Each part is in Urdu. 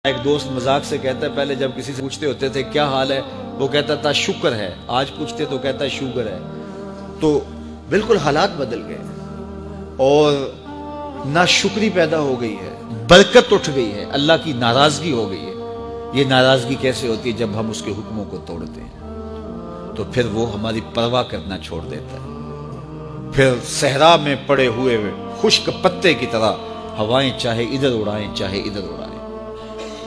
ایک دوست مذاق سے کہتا ہے پہلے جب کسی سے پوچھتے ہوتے تھے کیا حال ہے وہ کہتا تھا شکر ہے، آج پوچھتے تو کہتا ہے شوگر ہے۔ تو بالکل حالات بدل گئے اور ناشکری پیدا ہو گئی ہے، برکت اٹھ گئی ہے، اللہ کی ناراضگی ہو گئی ہے۔ یہ ناراضگی کیسے ہوتی ہے؟ جب ہم اس کے حکموں کو توڑتے ہیں تو پھر وہ ہماری پرواہ کرنا چھوڑ دیتا ہے، پھر صحرا میں پڑے ہوئے خشک پتے کی طرح ہوائیں چاہے ادھر اڑائیں چاہے ادھر اڑائیں،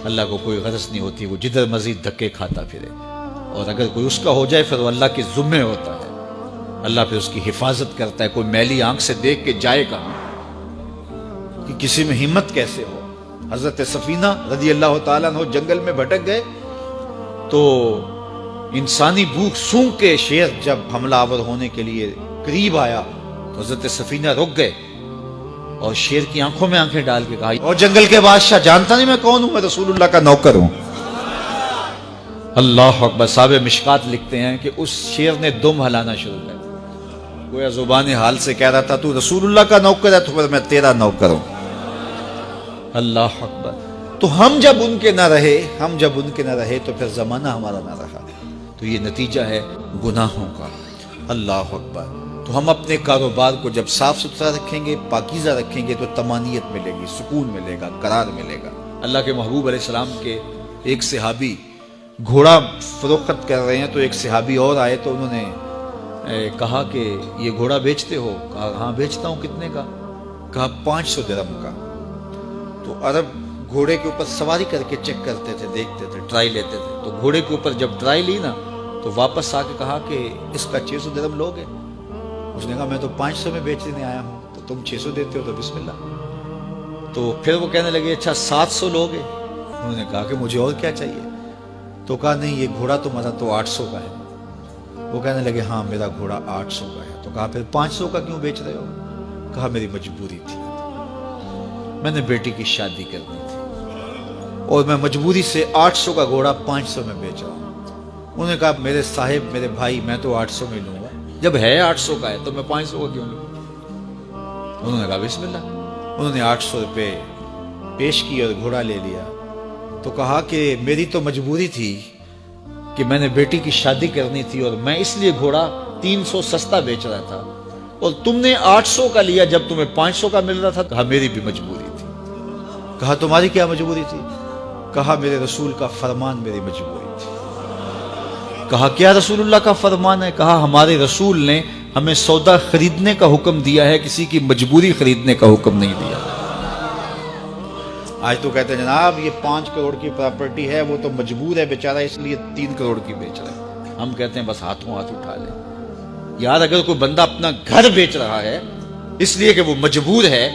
اللہ کو کوئی غرض نہیں ہوتی، وہ جدھر مزید دھکے کھاتا پھرے، اور اگر کوئی اس کا ہو جائے پھر وہ اللہ کے ذمے ہوتا ہے، اللہ پھر اس کی حفاظت کرتا ہے۔ کوئی میلی آنکھ سے دیکھ کے جائے کہاں کہ کسی میں ہمت کیسے ہو۔ حضرت سفینہ رضی اللہ تعالیٰ عنہ جنگل میں بھٹک گئے تو انسانی بھوک سونگ کے شیر جب حملہ آور ہونے کے لیے قریب آیا تو حضرت سفینہ رک گئے اور شیر کی آنکھوں میں آنکھیں ڈال کے کہا، اور جنگل کے بادشاہ جانتا نہیں میں کون ہوں؟ میں رسول اللہ کا نوکر ہوں۔ اللہ اکبر۔ صاحب مشکات لکھتے ہیں کہ اس شیر نے دم ہلانا شروع کر دیا، گویا زبان حال سے کہہ رہا تھا تو رسول اللہ کا نوکر ہے تو پھر میں تیرا نوکر ہوں۔ اللہ اکبر۔ تو ہم جب ان کے نہ رہے تو پھر زمانہ ہمارا نہ رہا، تو یہ نتیجہ ہے گناہوں کا۔ اللہ اکبر۔ تو ہم اپنے کاروبار کو جب صاف ستھرا رکھیں گے، پاکیزہ رکھیں گے تو طمانینت ملے گی، سکون ملے گا، قرار ملے گا۔ اللہ کے محبوب علیہ السلام کے ایک صحابی گھوڑا فروخت کر رہے ہیں تو ایک صحابی اور آئے تو انہوں نے کہا کہ یہ گھوڑا بیچتے ہو؟ کہا ہاں بیچتا ہوں۔ کتنے کا؟ کہا 500 درہم کا۔ تو عرب گھوڑے کے اوپر سواری کر کے چیک کرتے تھے، دیکھتے تھے، ٹرائی لیتے تھے۔ تو گھوڑے کے اوپر جب ٹرائی لی نا تو واپس آ کے کہا کہ اس کا 600 درہم لوگے؟ اس نے کہا میں تو 500 میں بیچنے آیا ہوں، تو تم 600 دیتے ہو تو بسم اللہ۔ تو پھر وہ کہنے لگے اچھا 700 لوگے؟ انہوں نے کہا کہ مجھے اور کیا چاہیے؟ تو کہا نہیں یہ گھوڑا تمہارا تو 800 کا ہے۔ وہ کہنے لگے ہاں میرا گھوڑا 800 کا ہے۔ تو کہا پھر 500 کا کیوں بیچ رہے ہو؟ کہا میری مجبوری تھی، میں نے بیٹی کی شادی کرنی تھی اور میں مجبوری سے 800 کا گھوڑا 500 میں بیچ رہا ہوں۔ انہوں نے کہا میرے صاحب میرے بھائی میں تو 800 میں لوں گا، جب ہے 800 کا ہے تو میں 500 کا کیوں لوں؟ انہوں نے کہا بسم اللہ۔ انہوں نے 800 روپے پیش کی اور گھوڑا لے لیا۔ تو کہا کہ میری تو مجبوری تھی کہ میں نے بیٹی کی شادی کرنی تھی اور میں اس لیے گھوڑا 300 سستا بیچ رہا تھا، اور تم نے 800 کا لیا جب تمہیں 500 کا مل رہا تھا۔ کہا میری بھی مجبوری تھی۔ کہا تمہاری کیا مجبوری تھی؟ کہا میرے رسول کا فرمان میری مجبوری تھی۔ کہا کیا رسول اللہ کا فرمان ہے؟ کہا ہمارے رسول نے ہمیں سودا خریدنے کا حکم دیا ہے، کسی کی مجبوری خریدنے کا حکم نہیں دیا۔ آج تو کہتے ہیں جناب یہ 5 کروڑ کی پراپرٹی ہے، وہ تو مجبور ہے بیچارہ اس لیے 3 کروڑ کی بیچ رہا ہے۔ ہم کہتے ہیں بس ہاتھوں ہاتھ اٹھا لیں۔ یار اگر کوئی بندہ اپنا گھر بیچ رہا ہے اس لیے کہ وہ مجبور ہے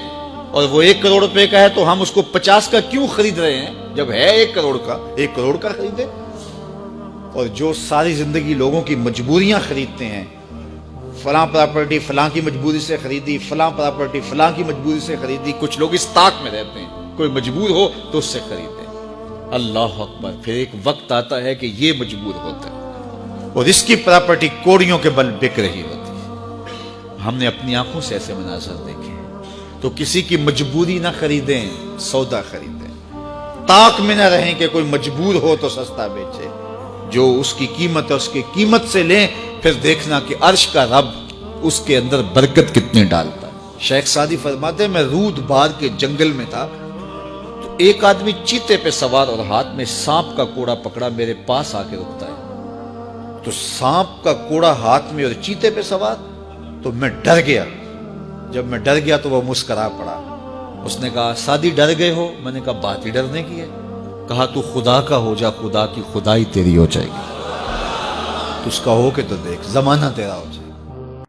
اور وہ 1 کروڑ روپے کا ہے تو ہم اس کو 50 کا کیوں خرید رہے ہیں؟ جب ہے 1 کروڑ کا، 1 کروڑ کا خریدے۔ اور جو ساری زندگی لوگوں کی مجبوریاں خریدتے ہیں، فلاں پراپرٹی فلاں کی مجبوری سے خریدی، فلاں پراپرٹی فلاں کی مجبوری سے خریدی، کچھ لوگ اس طاق میں رہتے ہیں کوئی مجبور ہو تو اس سے خریدیں۔ اللہ اکبر۔ پھر ایک وقت آتا ہے کہ یہ مجبور ہوتا ہے اور اس کی پراپرٹی کوڑیوں کے بل بک رہی ہوتی ہے۔ ہم نے اپنی آنکھوں سے ایسے مناظر دیکھے ہیں۔ تو کسی کی مجبوری نہ خریدیں، سودا خریدیں۔ طاق میں نہ رہیں کہ کوئی مجبور ہو تو سستا بیچے، جو اس کی قیمت ہے اس کی قیمت سے لیں، پھر دیکھنا کہ عرش کا رب اس کے اندر برکت کتنے ڈالتا ہے۔ شیخ سعدی فرماتے ہیں میں رود بار کے جنگل میں تھا تو ایک آدمی چیتے پہ سوار اور ہاتھ میں سانپ کا کوڑا پکڑا میرے پاس آ کے رکتا ہے۔ تو سانپ کا کوڑا ہاتھ میں اور چیتے پہ سوار، تو میں ڈر گیا۔ جب میں ڈر گیا تو وہ مسکرا پڑا۔ اس نے کہا سعدی ڈر گئے ہو؟ میں نے کہا بات ہی ڈرنے کی ہے۔ کہا تو خدا کا ہو جا، خدا کی خدائی تیری ہو جائے گی۔ تو اس کا ہو کے تو دیکھ، زمانہ تیرا ہو جائے۔